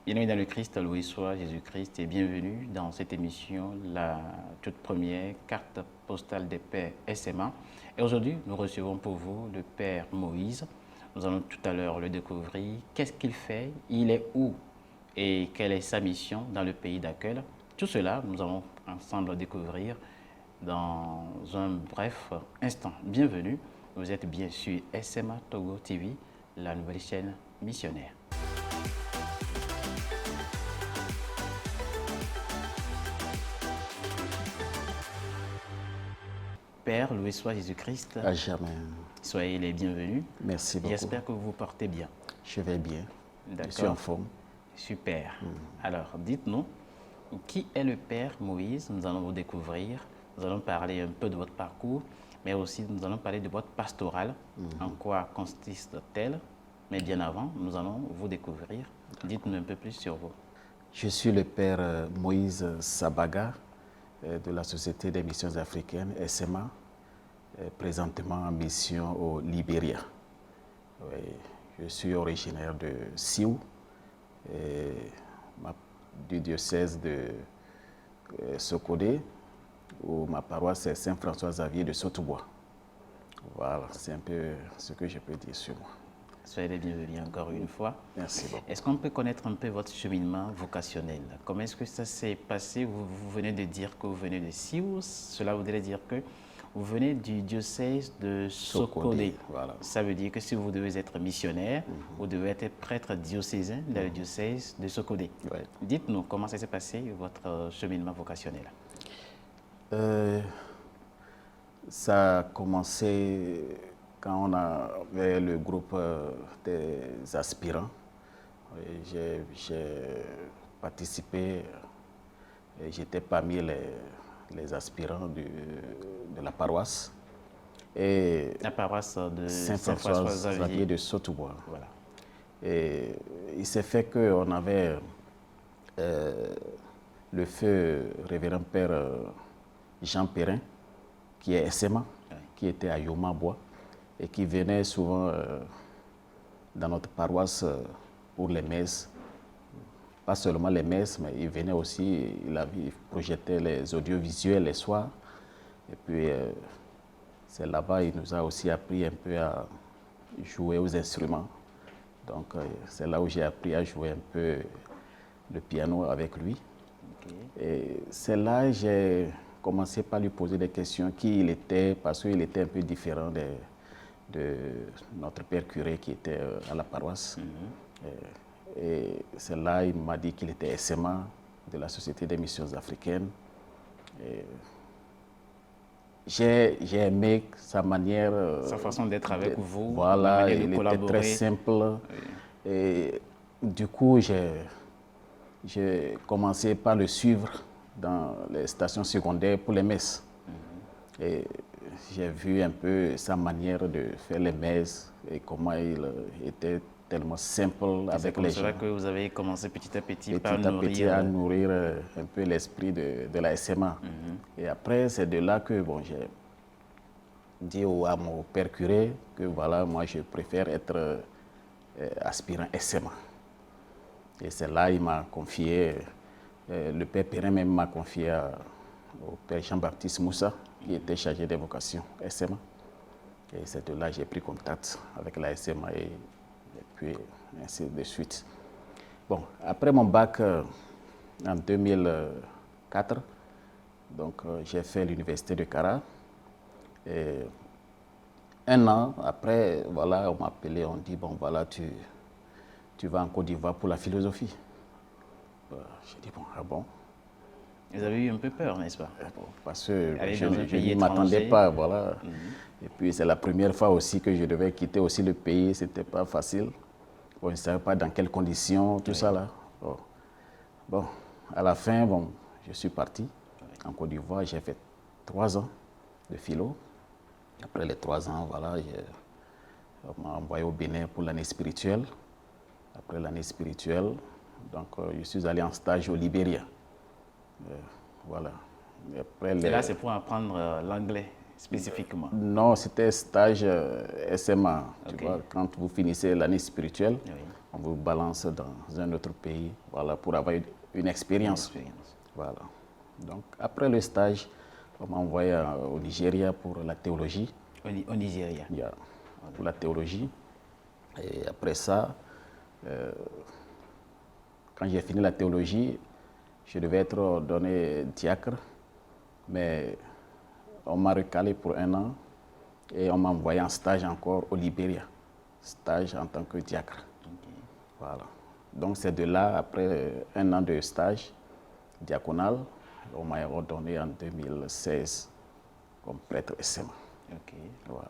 Bien-aimés dans le Christ, loué soit Jésus-Christ et bienvenue dans cette émission, la toute première carte postale des Pères SMA. Et aujourd'hui, nous recevons pour vous le Père Moïse. Nous allons tout à l'heure le découvrir. Qu'est-ce qu'il fait? Il est où? Et quelle est sa mission dans le pays d'accueil? Tout cela, nous allons ensemble découvrir dans un bref instant. Bienvenue, vous êtes bien sûr SMA Togo TV, la nouvelle chaîne missionnaire. Père, loué soit Jésus-Christ. À jamais. Soyez les bienvenus. Merci beaucoup. J'espère que vous vous portez bien. Je vais bien. D'accord. Je suis en forme. Super. Alors, dites-nous, qui est le Père Moïse? Nous allons vous découvrir. Nous allons parler un peu de votre parcours, mais aussi nous allons parler de votre pastorale. En quoi consiste-t-elle? Mais bien avant, nous allons vous découvrir. Dites-nous un peu plus sur vous. Je suis le Père Moïse Sabaga de la Société des missions africaines, SMA, présentement en mission au Libéria. Oui, je suis originaire de Sioux, du diocèse de Sokodé, où ma paroisse est Saint-François-Xavier de Sotobois. Voilà, c'est un peu ce que je peux dire sur moi. Soyez les bienvenus encore une fois. Merci beaucoup. Est-ce qu'on peut connaître un peu votre cheminement vocationnel? Comment est-ce que ça s'est passé? Vous venez de dire que vous venez de Sioux. Cela voudrait dire que vous venez du diocèse de Sokodé. Voilà. Ça veut dire que si vous devez être missionnaire, vous devez être prêtre diocésain dans le diocèse de Sokodé. Ouais. Dites-nous comment ça s'est passé, votre cheminement vocationnel. Ça a commencé quand on avait le groupe des aspirants. J'ai participé, j'étais parmi les aspirants de la paroisse. Et La paroisse de Saint-François-Xavier de Sotobois. Voilà. Et il s'est fait qu'on avait le feu révérend Père Jean Perrin, qui est SMA, qui était à Yoma-Bois, et qui venait souvent dans notre paroisse pour les messes. Pas seulement les messes, mais il venait aussi, il projetait les audiovisuels les soirs. Et puis, c'est là-bas qu'il nous a aussi appris un peu à jouer aux instruments. Donc, c'est là où j'ai appris à jouer un peu le piano avec lui. Okay. Et c'est là que j'ai commencé par lui poser des questions, qui il était, parce qu'il était un peu différent de notre père curé qui était à la paroisse. Et c'est là qu'il m'a dit qu'il était SMA de la Société des missions africaines. J'ai aimé sa manière... sa façon d'être avec vous. Voilà, il était très simple. Oui. Et du coup, j'ai commencé par le suivre dans les stations secondaires pour les messes. Et j'ai vu un peu sa manière de faire les messes et comment il était tellement simple avec les gens. C'est pour cela que vous avez commencé petit à petit à nourrir un peu l'esprit de la SMA. Et après, c'est de là que bon, j'ai dit à mon père curé que voilà, moi je préfère être aspirant SMA. Et c'est là qu'il m'a confié, le père Perrin même m'a confié au père Jean-Baptiste Moussa, qui était chargé des vocations SMA. Et c'est de là que j'ai pris contact avec la SMA et puis ainsi de suite. Bon, après mon bac en 2004, donc j'ai fait l'université de Kara. Et un an après, voilà, on m'a appelé, on dit bon voilà, tu vas en Côte d'Ivoire pour la philosophie. J'ai dit bon, ah bon. Vous avez eu un peu peur, n'est-ce pas? Bon, parce que je ne m'attendais pas, voilà. Et puis c'est la première fois aussi que je devais quitter aussi le pays, c'était pas facile. Bon, je ne savais pas dans quelles conditions, tout ça là. Bon, à la fin, bon, je suis parti en Côte d'Ivoire, j'ai fait 3 ans de philo. Après les 3 ans, voilà, on m'a envoyé au Bénin pour l'année spirituelle. Après l'année spirituelle, donc je suis allé en stage au Libéria. Voilà. Et là, c'est pour apprendre l'anglais. spécifiquement? Non, c'était stage SMA. Ok. Tu vois, quand vous finissez l'année spirituelle, Oui, on vous balance dans un autre pays, voilà, pour avoir une expérience. expérience. Voilà. Donc, après le stage, on m'a envoyé au Nigeria pour la théologie. Au Nigeria. Yeah, pour la théologie. Et après ça, quand j'ai fini la théologie, je devais être ordonné diacre, mais on m'a recalé pour 1 an et on m'a envoyé en stage encore au Libéria, stage en tant que diacre. Voilà. Donc c'est de là, après 1 an de stage diaconal, on m'a ordonné en 2016 comme prêtre SMA. Ok. Voilà.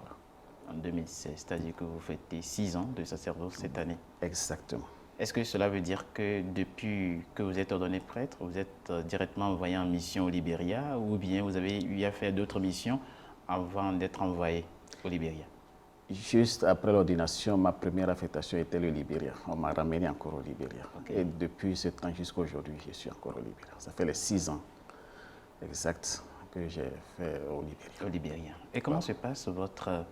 En 2016, c'est-à-dire que vous fêtez 6 ans de sacerdoce cette année. Exactement. Est-ce que cela veut dire que depuis que vous êtes ordonné prêtre, vous êtes directement envoyé en mission au Libéria ou bien vous avez eu à faire d'autres missions avant d'être envoyé au Libéria? Juste après l'ordination, ma première affectation était le Libéria. On m'a ramené encore au Libéria. Okay. Et depuis ce temps jusqu'à aujourd'hui, je suis encore au Libéria. Ça fait les 6 ans exacts que j'ai fait au Libéria. Au Libéria. Et comment se passe votre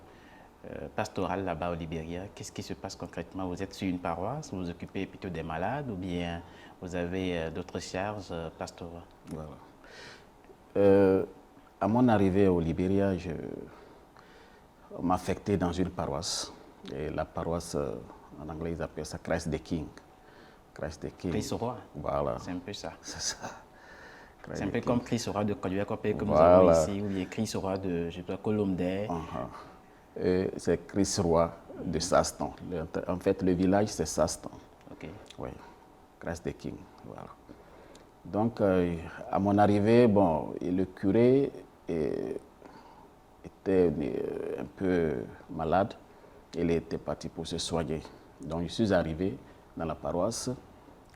pastoral là-bas au Libéria? Qu'est-ce qui se passe concrètement? Vous êtes sur une paroisse, vous vous occupez plutôt des malades ou bien vous avez d'autres charges pastorales? Voilà. À mon arrivée au Libéria, on m'a affecté dans une paroisse. Et la paroisse, en anglais, ils appellent ça Christ the King. Christ the King. Christ roi. Voilà. C'est un peu ça. C'est ça. C'est un peu comme Christ roi de Kodiakopé que nous Voilà. avons ici, ou bien Christ roi de, je sais pas, Colombe. C'est Christ roi de Sastan. En fait, le village, c'est Sastan. Ok. Oui, Christ the King. Voilà. Donc, à mon arrivée, bon, le curé était un peu malade. Il était parti pour se soigner. Donc, je suis arrivé dans la paroisse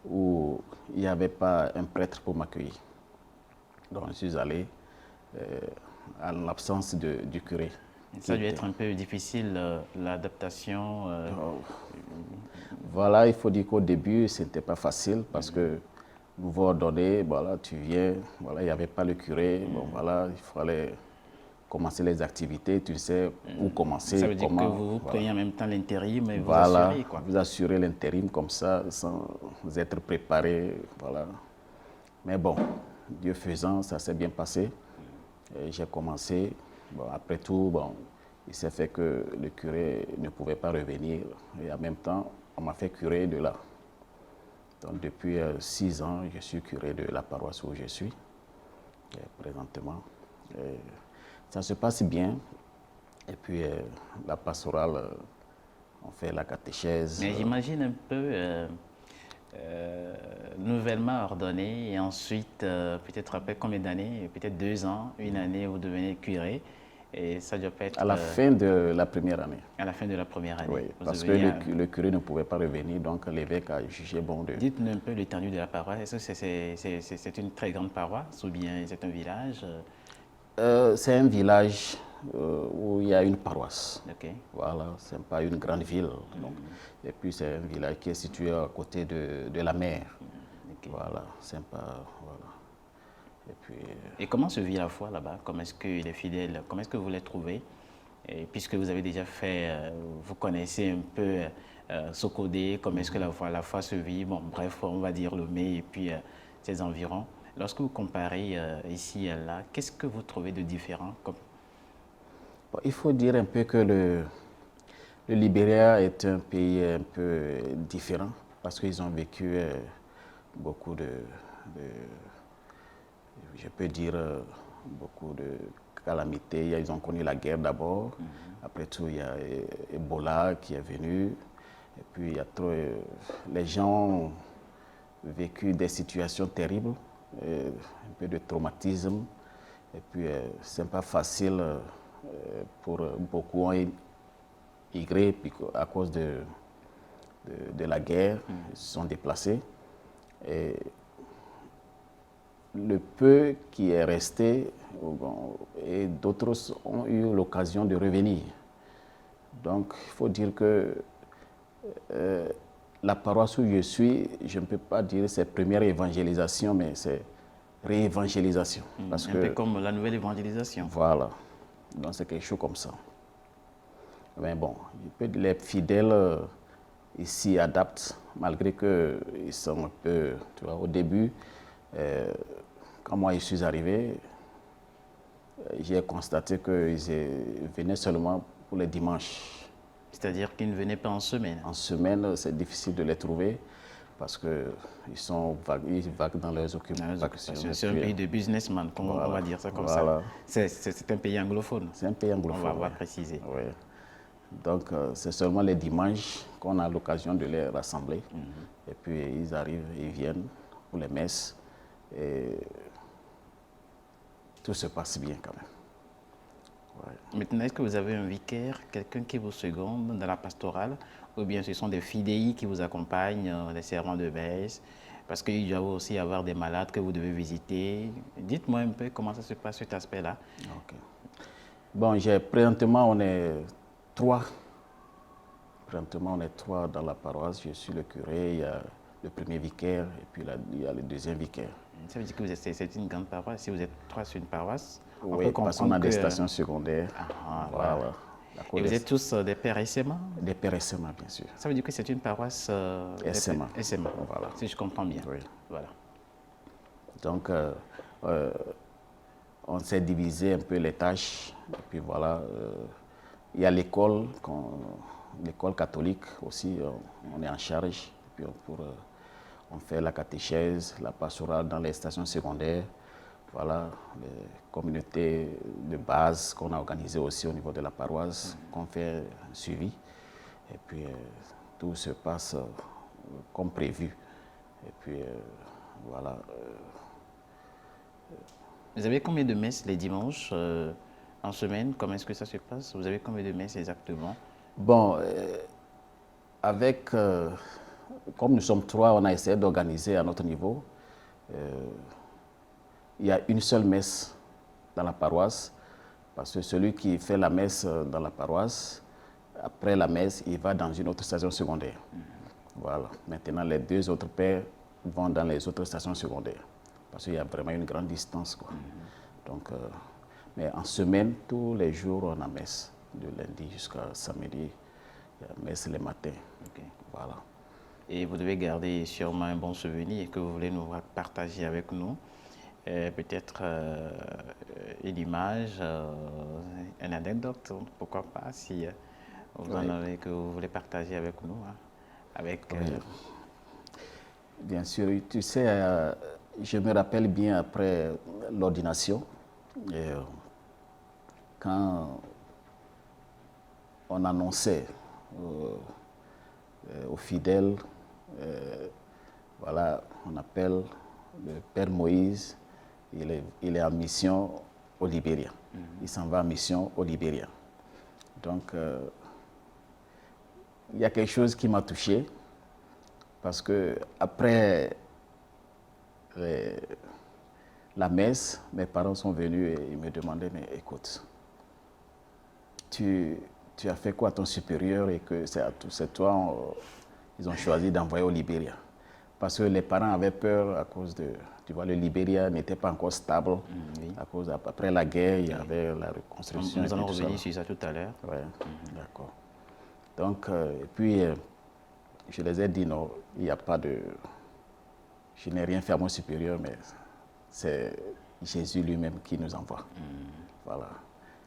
où il n'y avait pas un prêtre pour m'accueillir. Donc, je suis allé en l'absence du curé. Ça a dû être un peu difficile, l'adaptation. Voilà, il faut dire qu'au début, ce n'était pas facile parce que nouveau ordonné, voilà, tu viens, voilà, il n'y avait pas le curé, bon, voilà, il fallait commencer les activités, tu sais où commencer, ça veut dire comment. que vous preniez en même temps l'intérim et vous Voilà, assurez, quoi. vous assurez l'intérim comme ça, sans être préparé, voilà. Mais bon, Dieu faisant, ça s'est bien passé. J'ai commencé, bon, après tout, bon, il s'est fait que le curé ne pouvait pas revenir et en même temps, on m'a fait curé de là. Donc depuis 6 ans, je suis curé de la paroisse où je suis présentement. Ça se passe bien. Et puis la pastorale, on fait la catéchèse. Mais j'imagine un peu nouvellement ordonné et ensuite, peut-être après combien d'années, peut-être 2 ans, 1 année, vous devenez curé. Et ça doit pas être... À la fin de la première année. À la fin de la première année. Oui, parce que le curé ne pouvait pas revenir, donc l'évêque a jugé bon de... Dites-nous un peu l'étendue de la paroisse. Est-ce que c'est une très grande paroisse ou bien c'est un village? C'est un village où il y a une paroisse. Okay. Voilà, ce n'est pas une grande ville. Donc. Et puis c'est un village qui est situé à côté de la mer. Okay. Voilà, sympa. Voilà. Et comment se vit la foi là-bas? Comment est-ce que les fidèles, comment est-ce que vous les trouvez? Et puisque vous avez déjà fait, vous connaissez un peu Sokodé, comment est-ce que la foi se vit? Bon, bref, on va dire Lomé et puis ses environs. Lorsque vous comparez ici et là, qu'est-ce que vous trouvez de différent comme... Bon, il faut dire un peu que le Libéria est un pays un peu différent parce qu'ils ont vécu beaucoup je peux dire, beaucoup de calamités. Ils ont connu la guerre d'abord. Après tout, il y a Ebola qui est venu. Et puis, il y a les gens ont vécu des situations terribles, un peu de traumatisme. Et puis, ce n'est pas facile pour beaucoup ont immigré à cause de la guerre. Ils se sont déplacés. Et le peu qui est resté, et d'autres ont eu l'occasion de revenir. Donc, il faut dire que la paroisse où je suis, je ne peux pas dire c'est première évangélisation, mais c'est réévangélisation. Un peu comme la nouvelle évangélisation. Voilà. Donc c'est quelque chose comme ça. Mais bon, les fidèles, ils s'y adaptent, malgré qu'ils sont un peu, tu vois, au début, quand moi je suis arrivé, j'ai constaté qu'ils venaient seulement pour les dimanches. C'est-à-dire qu'ils ne venaient pas en semaine? En semaine, c'est difficile de les trouver parce ils vaguent dans leurs occupations. C'est un pays de businessmen, on va dire ça comme ça. C'est un pays anglophone. C'est un pays anglophone. On va préciser. Oui. Donc, c'est seulement les dimanches qu'on a l'occasion de les rassembler. Et puis, ils arrivent, ils viennent pour les messes. Et tout se passe bien quand même. Ouais. Maintenant, est-ce que vous avez un vicaire, quelqu'un qui vous seconde dans la pastorale, ou bien ce sont des fidèles qui vous accompagnent, les servants de messe, parce qu'il doit aussi y avoir des malades que vous devez visiter. Dites-moi un peu comment ça se passe cet aspect-là. Okay. Bon, présentement, on est 3. Présentement, on est 3 dans la paroisse. Je suis le curé, il y a le premier vicaire et puis il y a le deuxième vicaire. Ça veut dire que c'est une grande paroisse. Si vous êtes 3 sur une paroisse, oui, parce qu'on a des stations secondaires. Voilà. Et vous êtes tous des pères SMA? Des pères SMA, bien sûr. Ça veut dire que c'est une paroisse SMA. SMA, voilà. Si je comprends bien. Oui. Voilà. Donc, on s'est divisé un peu les tâches. Et puis voilà, il y a l'école catholique aussi, on est en charge. Et puis on fait la catéchèse, la pastorale dans les stations secondaires. Voilà, les communautés de base qu'on a organisées aussi au niveau de la paroisse, qu'on fait un suivi. Et puis, tout se passe comme prévu. Et puis, voilà. Vous avez combien de messes les dimanches en semaine? Comment est-ce que ça se passe? Vous avez combien de messes exactement? Bon, comme nous sommes 3, on a essayé d'organiser à notre niveau. Il y a une seule messe dans la paroisse, parce que celui qui fait la messe dans la paroisse, après la messe, il va dans une autre station secondaire. Voilà. Maintenant, les 2 autres pères vont dans les autres stations secondaires, parce qu'il y a vraiment une grande distance, quoi. Donc, mais en semaine, tous les jours, on a messe, de lundi jusqu'à samedi, il y a messe les matins. Okay. Voilà. Et vous devez garder sûrement un bon souvenir que vous voulez nous partager avec nous. Peut-être une image, une anecdote, pourquoi pas, si vous en avez que vous voulez partager avec nous. Bien sûr, tu sais, je me rappelle bien après l'ordination, quand on annonçait aux fidèles, voilà, on appelle le Père Moïse. Il est en mission au Libéria. Il s'en va en mission au Libéria. Donc, il y a quelque chose qui m'a touché, parce que après la messe, mes parents sont venus et ils me demandaient, mais écoute, tu as fait quoi à ton supérieur et que c'est toi, ils ont choisi d'envoyer au Libéria. Parce que les parents avaient peur à cause de... Tu vois, le Libéria n'était pas encore stable. Oui. Après la guerre, il y avait la reconstruction. Nous allons revenir sur ça tout à l'heure. Oui, d'accord. Donc, et puis, je les ai dit, non, il n'y a pas de... Je n'ai rien fait à mon supérieur, mais c'est Jésus lui-même qui nous envoie. Voilà.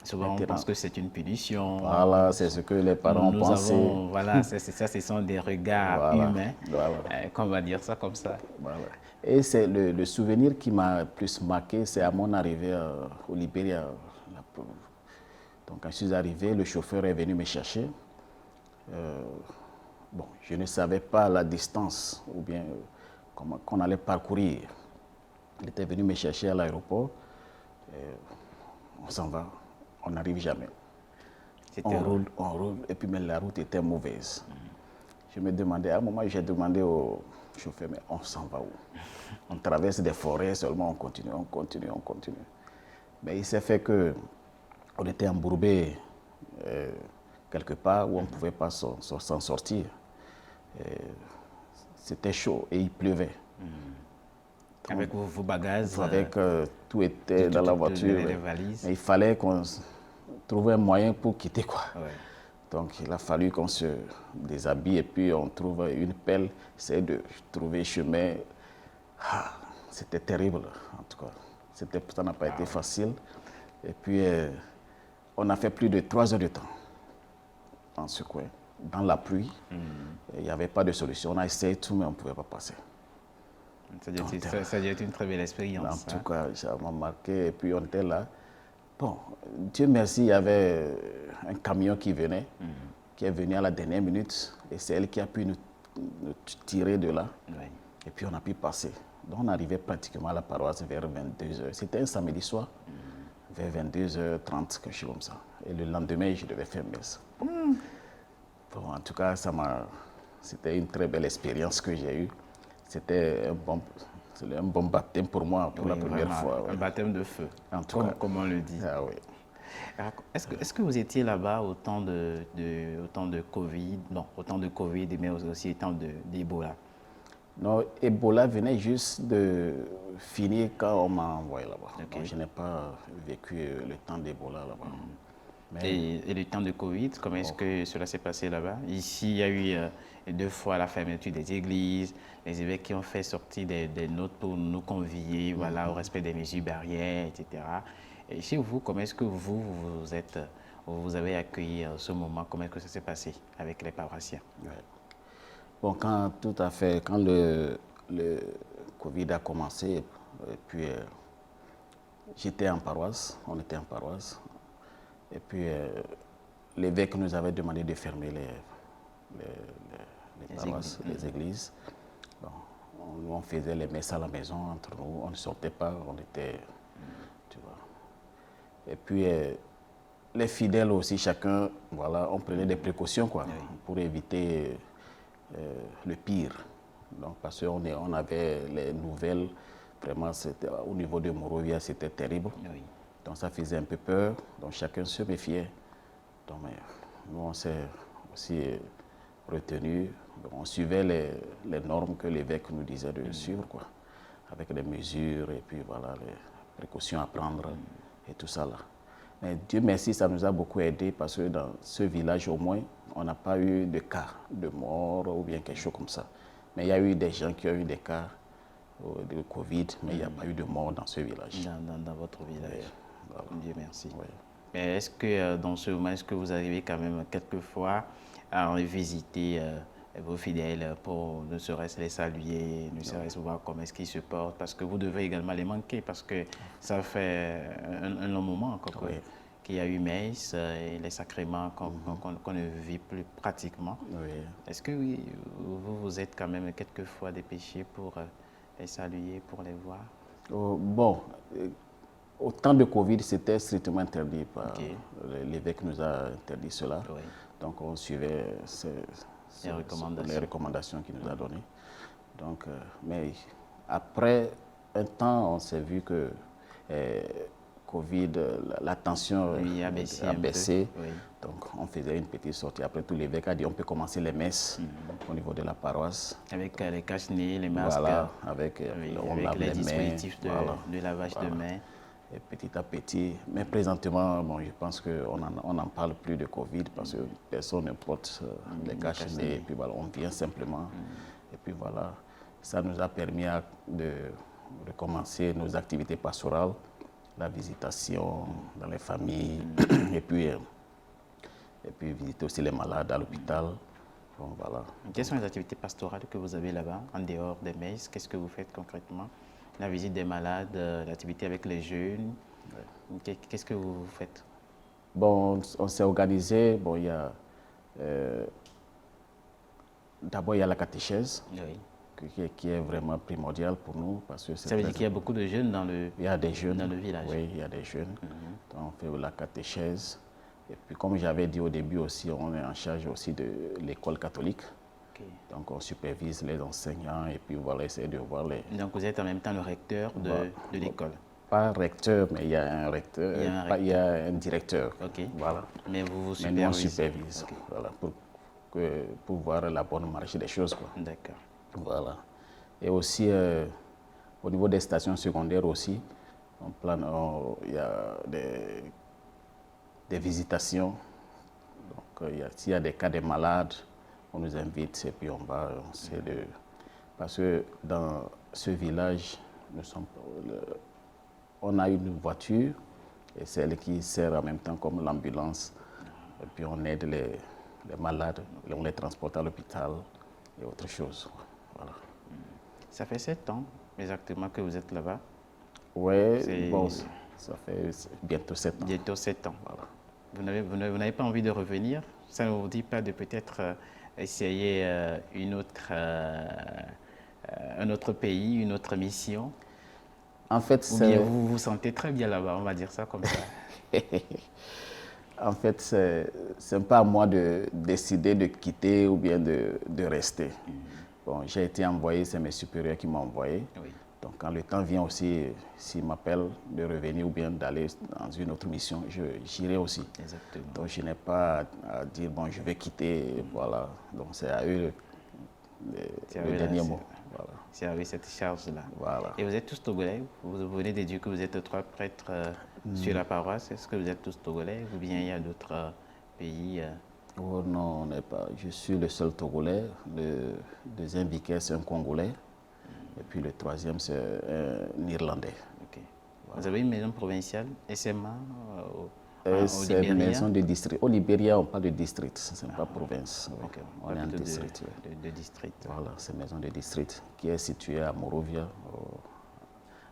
Souvent, on pense que c'est une punition. Voilà, c'est ce que les parents pensaient. Voilà, ce sont des regards humains. Voilà. Qu'on va dire ça comme ça. Voilà. Et c'est le souvenir qui m'a plus marqué, c'est à mon arrivée au Libéria. Donc, quand je suis arrivé, le chauffeur est venu me chercher. Bon, je ne savais pas la distance ou bien qu'on allait parcourir. Il était venu me chercher à l'aéroport. On s'en va. On n'arrive jamais. On roule, et puis mais la route était mauvaise. Je me demandais, à un moment, j'ai demandé au chauffeur, mais on s'en va où? On traverse des forêts, seulement on continue. Mais il s'est fait qu'on était embourbé quelque part où on ne pouvait pas s'en sortir. C'était chaud et il pleuvait. Avec vos bagages. Avec tout était dans la voiture. Les valises. Mais il fallait qu'on trouver un moyen pour quitter, quoi. Ouais. Donc, il a fallu qu'on se déshabille et puis on trouve une pelle, essayer de trouver chemin. Ah, c'était terrible, en tout cas. Ça n'a pas été facile. Et puis, on a fait plus de 3 heures de temps dans ce coin, dans la pluie. Il n'y avait pas de solution. On a essayé tout, mais on ne pouvait pas passer. Ça a dû être une très belle expérience. En tout cas, ça m'a marqué. Et puis, on était là. Bon, Dieu merci, il y avait un camion qui venait, qui est venu à la dernière minute. Et c'est elle qui a pu nous tirer de là. Oui. Et puis, on a pu passer. Donc, on arrivait pratiquement à la paroisse vers 22h. C'était un samedi soir, vers 22h30, quelque chose comme ça. Et le lendemain, je devais faire messe. Bon, en tout cas, c'était une très belle expérience que j'ai eue. C'était un bon baptême pour moi, pour la première fois. Un baptême de feu, en tout cas, comme on le dit. Ah, oui. Est-ce que vous étiez là-bas au temps de Covid, non, au temps de Covid, mais aussi au temps d'Ebola? Non, Ebola venait juste de finir quand on m'a envoyé là-bas. Okay. Donc, je n'ai pas vécu le temps d'Ebola là-bas. Et le temps de Covid, comment est-ce que cela s'est passé là-bas? Ici, il y a eu 2 fois la fermeture des églises, les évêques qui ont fait sortir des notes pour nous convier au respect des mesures barrières, etc. Et chez vous, comment est-ce que vous avez accueilli ce moment? Comment est-ce que ça s'est passé avec les paroissiens? Ouais. Bon, quand le Covid a commencé, et puis j'étais en paroisse, on était en paroisse, et puis l'évêque nous avait demandé de fermer les paroisses, les églises. Bon, on faisait les messes à la maison entre nous, on ne sortait pas, on était, tu vois. Et puis les fidèles aussi, chacun, voilà, on prenait des précautions, quoi, pour éviter le pire. Donc, parce qu'on avait les nouvelles, vraiment, au niveau de Morovia, c'était terrible. Oui. Donc, ça faisait un peu peur. Donc, chacun se méfiait. Donc, nous, on s'est aussi retenu. On suivait les normes que l'évêque nous disait de suivre, quoi, avec les mesures et puis, voilà, les précautions à prendre et tout ça, là. Mais Dieu merci, ça nous a beaucoup aidé parce que dans ce village, au moins, on n'a pas eu de cas de mort ou bien quelque chose comme ça. Mais il y a eu des gens qui ont eu des cas de Covid, mais il n'y a pas eu de mort dans ce village. Dans votre village. Voilà. Dieu merci. Oui. Mais est-ce que dans ce moment, est-ce que vous arrivez quand même quelquefois à visiter vos fidèles pour ne serait-ce les saluer, ne serait-ce voir comment est-ce qu'ils se portent? Parce que vous devez également les manquer parce que ça fait un long moment qu'il y a eu messe et les sacrements qu'on ne vit plus pratiquement. Oui. Est-ce que vous êtes quand même quelquefois dépêché pour les saluer, pour les voir? Bon, au temps de Covid, c'était strictement interdit. L'évêque nous a interdit cela. Oui. Donc, on suivait les recommandations qu'il nous a données. Donc, mais après un temps, on s'est vu que Covid, la tension a baissé. Oui. Donc, on faisait une petite sortie. Après, tout l'évêque a dit on peut commencer les messes au niveau de la paroisse. Avec les cache-nez, les masques. Voilà, avec les dispositifs de lavage de mains. Et petit à petit, mais présentement, bon, je pense qu'on n'en parle plus de Covid parce que personne ne porte les cache-nez. Et puis voilà, on vient simplement. Et puis voilà, ça nous a permis de recommencer nos activités pastorales, la visitation dans les familles, et puis visiter aussi les malades à l'hôpital. Bon, voilà. Quelles sont les activités pastorales que vous avez là-bas, en dehors des messes? Qu'est-ce que vous faites concrètement? La visite des malades, l'activité avec les jeunes. Ouais. Qu'est-ce que vous faites? Bon, on s'est organisé. Bon, il y a d'abord il y a la catéchèse, qui est vraiment primordiale pour nous parce que ça veut dire qu'il y a beaucoup de jeunes dans le village. Oui, il y a des jeunes. Donc, on fait la catéchèse. Et puis, comme j'avais dit au début aussi, on est en charge aussi de l'école catholique. Donc, on supervise les enseignants et puis voilà, essayer de voir les... Donc, vous êtes en même temps le recteur de l'école? Pas recteur, mais il y a un recteur, il y a un directeur. Voilà. Mais vous supervisez? Mais nous, on supervise, voilà, pour voir la bonne marche des choses. D'accord. Voilà. Et aussi, au niveau des stations secondaires aussi, il y a des visitations. Donc, s'il y a des cas de malades, on nous invite et puis on va. Parce que dans ce village, on a une voiture et celle qui sert en même temps comme l'ambulance. Et puis on aide les malades, on les transporte à l'hôpital et autre chose. Voilà. Ça fait 7 ans exactement que vous êtes là-bas. Oui, bon, ça fait bientôt 7 ans. Bientôt 7 ans. Voilà. Vous n'avez pas envie de revenir? Ça ne vous dit pas de peut-être essayer un autre pays, une autre mission? En fait, Ou bien vous vous sentez très bien là-bas, on va dire ça comme ça. En fait, c'est pas à moi de décider de quitter ou bien de rester. Bon, j'ai été envoyé, c'est mes supérieurs qui m'ont envoyé. Oui. Donc, quand le temps vient aussi, s'ils m'appellent de revenir ou bien d'aller dans une autre mission, j'irai aussi. Exactement. Donc, je n'ai pas à dire, bon, je vais quitter, voilà. Donc, c'est à eux le dernier mot. Voilà. C'est avec cette charge-là. Voilà. Et vous êtes tous togolais? Vous venez de dire que vous êtes 3 prêtres sur la paroisse. Est-ce que vous êtes tous togolais ou bien il y a d'autres pays Oh non, on n'est pas. Je suis le seul Togolais. Le deuxième vicaire, c'est un Congolais. Et puis le troisième, c'est un Irlandais. Okay. Voilà. Vous avez une maison provinciale, SMA c'est une maison de district. Au Libéria, on parle de district, ce n'est pas province. Okay. On est en district. De district. Voilà, c'est une maison de district qui est située à Morovia,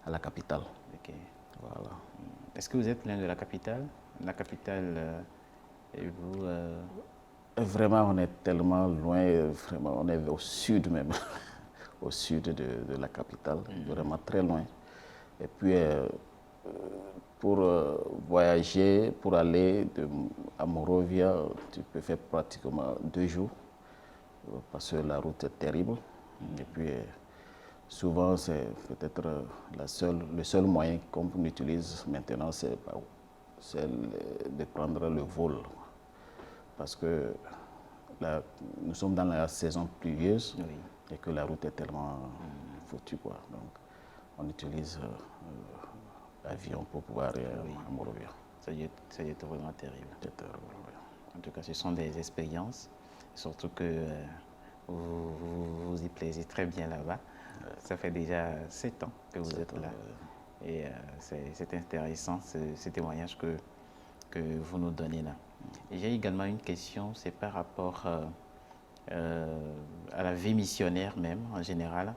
à la capitale. Okay. Voilà. Est-ce que vous êtes loin de la capitale? La capitale, et vous Vraiment, on est tellement loin, vraiment, on est au sud même, au sud de la capitale, vraiment très loin. Et puis, pour voyager, pour aller à Morovia, tu peux faire pratiquement 2 jours, parce que la route est terrible. Et puis, souvent, c'est peut-être le seul moyen qu'on utilise maintenant, c'est de prendre le vol. Parce que nous sommes dans la saison pluvieuse et que la route est tellement foutue, quoi. Donc, on utilise l'avion pour pouvoir aller à Morovia. Ça y est vraiment terrible. En tout cas, ce sont des expériences, surtout que vous y plaisez très bien là-bas. Ça fait déjà 7 ans que vous êtes là. Et c'est intéressant ce témoignage que vous nous donnez là. Et j'ai également une question, c'est par rapport à la vie missionnaire même, en général.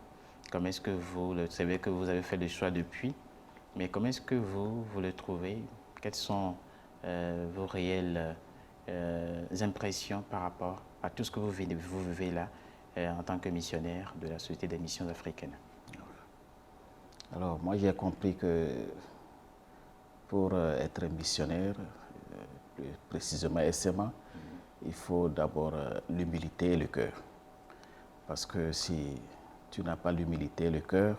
Comment est-ce que vous savez que vous avez fait le choix depuis, mais comment est-ce que vous le trouvez? Quelles sont vos réelles impressions par rapport à tout ce que vous vivez là en tant que missionnaire de la Société des missions africaines? Alors, moi, j'ai compris que pour être missionnaire, plus précisément SMA, il faut d'abord l'humilité et le cœur. Parce que si tu n'as pas l'humilité et le cœur,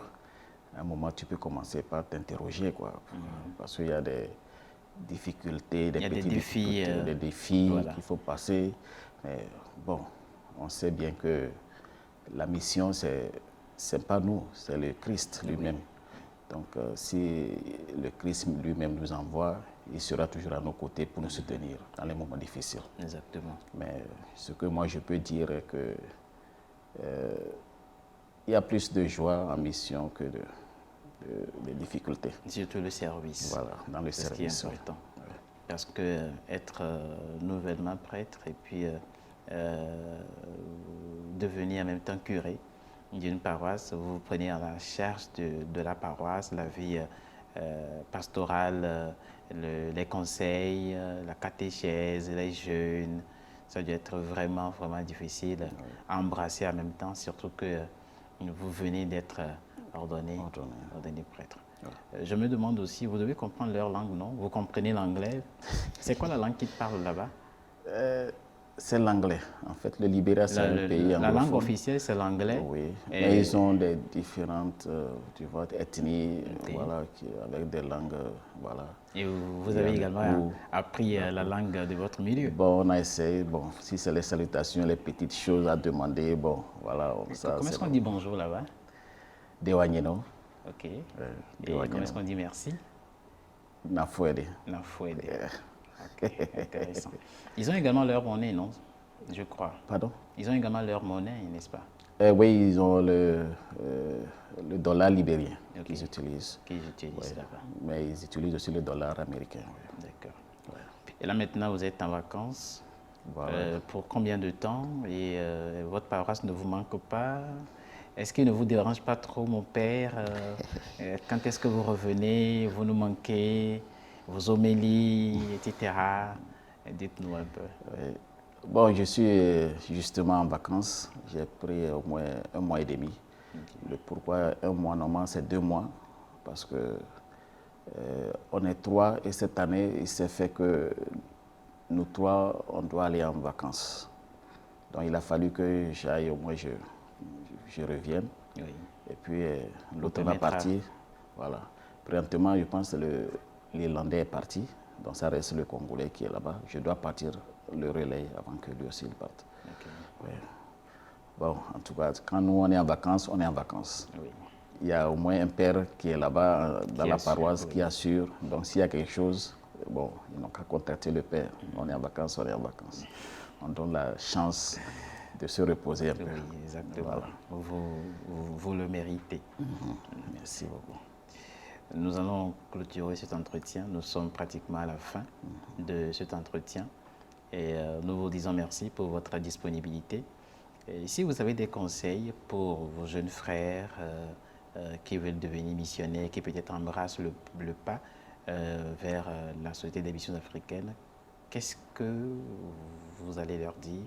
à un moment, tu peux commencer par t'interroger, quoi. Parce qu'il y a des difficultés, des défis voilà, qu'il faut passer. Mais bon, on sait bien que la mission, c'est pas nous, c'est le Christ lui-même. Donc, si le Christ lui-même nous envoie, il sera toujours à nos côtés pour nous soutenir dans les moments difficiles. Exactement. Mais ce que moi je peux dire est que il y a plus de joie en mission que de difficultés. Surtout le service. Voilà, dans le service. C'est ce qui est important. Ouais. Parce que être nouvellement prêtre et puis devenir en même temps curé d'une paroisse, vous prenez en la charge de la paroisse, la vie pastorale, les conseils, la catéchèse, les jeûnes. Ça doit être vraiment, vraiment difficile à embrasser en même temps, surtout que vous venez d'être ordonné prêtre. Ouais. Je me demande aussi, vous devez comprendre leur langue, non? Vous comprenez l'anglais? C'est quoi la langue qu'ils parlent là-bas? C'est l'anglais. En fait, le Libéria, c'est un pays anglophone. La langue officielle, c'est l'anglais. Oui, mais ils ont des différentes ethnies, voilà, avec des langues, voilà. Et vous avez également appris la langue de votre milieu? Bon, on a essayé. Bon, si c'est les salutations, les petites choses à demander, bon, voilà. Comment est-ce qu'on dit bonjour là-bas? Dewanyeno. Ok. Et comment est-ce qu'on dit merci? Nafuede. Nafuede. Ok, intéressant. Ils ont également leur monnaie, non? Je crois. Pardon? Ils ont également leur monnaie, n'est-ce pas? Oui, ils ont le dollar libérien Ok. qu'ils utilisent. Qu'ils utilisent là-bas. Mais ils utilisent aussi le dollar américain. Oui. D'accord. Et là maintenant, vous êtes en vacances. Voilà. Pour combien de temps? Et votre paroisse ne vous manque pas? Est-ce qu'il ne vous dérange pas trop, mon père? Quand est-ce que vous revenez? Vous nous manquez? Vos homélies, etc. Dites-nous un peu. Bon, je suis justement en vacances. J'ai pris au moins 1 mois et demi. Le pourquoi 1 mois, normalement c'est 2 mois, parce que on est 3 et cette année, il s'est fait que nous 3, on doit aller en vacances. Donc il a fallu que j'aille, au moins je revienne. Oui. Et puis l'autre va partir. Voilà. Présentement, je pense que l'Irlandais est parti. Donc ça reste le Congolais qui est là-bas. Je dois partir le relais avant que lui aussi il parte. Okay. Ouais. Bon, en tout cas, quand nous on est en vacances, on est en vacances. Oui. Il y a au moins un père qui est là-bas dans la paroisse, oui, qui assure. Donc s'il y a quelque chose, bon, ils n'ont qu'à contacter le père. On est en vacances, on est en vacances. On donne la chance de se reposer un peu. Oui, exactement. Voilà. Vous le méritez. Merci beaucoup. Nous allons clôturer cet entretien. Nous sommes pratiquement à la fin de cet entretien. Et nous vous disons merci pour votre disponibilité. Et si vous avez des conseils pour vos jeunes frères qui veulent devenir missionnaires, qui peut-être embrassent le pas vers la Société des missions africaines, qu'est-ce que vous allez leur dire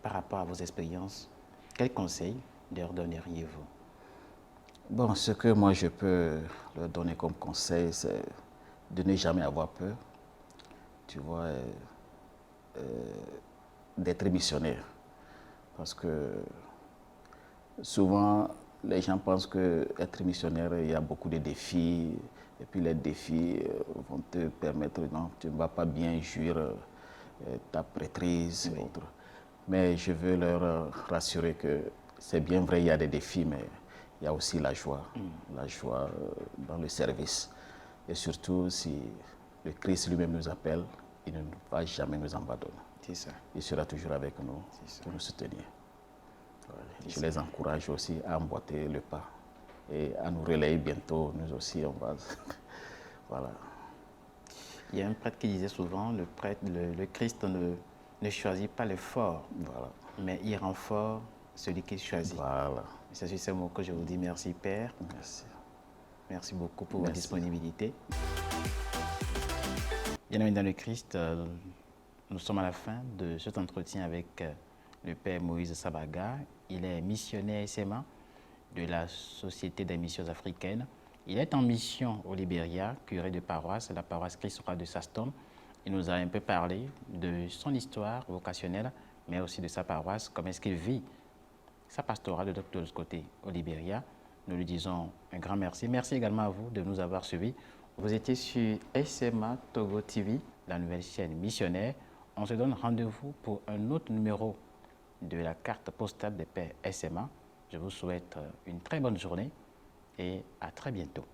par rapport à vos expériences? Quels conseils leur donneriez-vous? Bon, ce que moi je peux leur donner comme conseil, c'est de ne jamais avoir peur, tu vois, d'être missionnaire. Parce que souvent, les gens pensent qu'être missionnaire, il y a beaucoup de défis. Et puis les défis vont te permettre, non, tu ne vas pas bien jouir ta prêtrise. Oui. Autre. Mais je veux leur rassurer que c'est bien vrai, il y a des défis, mais il y a aussi la joie dans le service. Et surtout, si le Christ lui-même nous appelle, il ne va jamais nous abandonner. C'est ça. Il sera toujours avec nous pour nous soutenir. Je les encourage aussi à emboîter le pas et à nous relayer bientôt. Nous aussi, on va... Voilà. Il y a un prêtre qui disait souvent, le Christ ne choisit pas les forts, Voilà. mais il rend fort celui qu'il choisit. Voilà. C'est sur ces mots que je vous dis merci, Père. Merci. Merci beaucoup pour votre disponibilité. Bien-aimés dans le Christ, nous sommes à la fin de cet entretien avec le Père Moïse Sabaga. Il est missionnaire SMA de la Société des missions africaines. Il est en mission au Libéria, curé de paroisse, la paroisse Christ-Roi de Sastom. Il nous a un peu parlé de son histoire vocationnelle, mais aussi de sa paroisse, comment est-ce qu'il vit sa pastorale de l'autre côté au Libéria. Nous lui disons un grand merci. Merci également à vous de nous avoir suivis. Vous étiez sur SMA Togo TV, la nouvelle chaîne missionnaire. On se donne rendez-vous pour un autre numéro de la carte postale des pères SMA. Je vous souhaite une très bonne journée et à très bientôt.